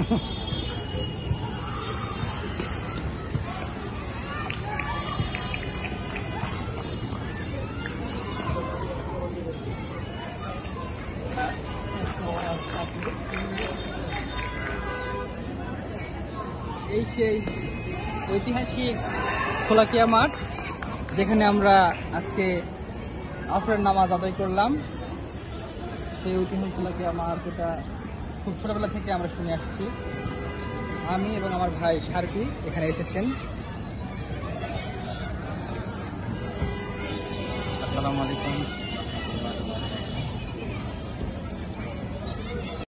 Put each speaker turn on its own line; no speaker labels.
এই সেই ঐতিহাসিক শোলাকিয়া মাঠ, যেখানে আমরা আজকে আসরের নামাজ আদায় করলাম। সেই ঐতিহাসিক শোলাকিয়া মাঠ, যেটা খুব ছোটবেলা থেকে আমরা শুনে আসছি। আমি এবং আমার ভাই সার্ফি এখানে এসেছেন। আসসালামু আলাইকুম।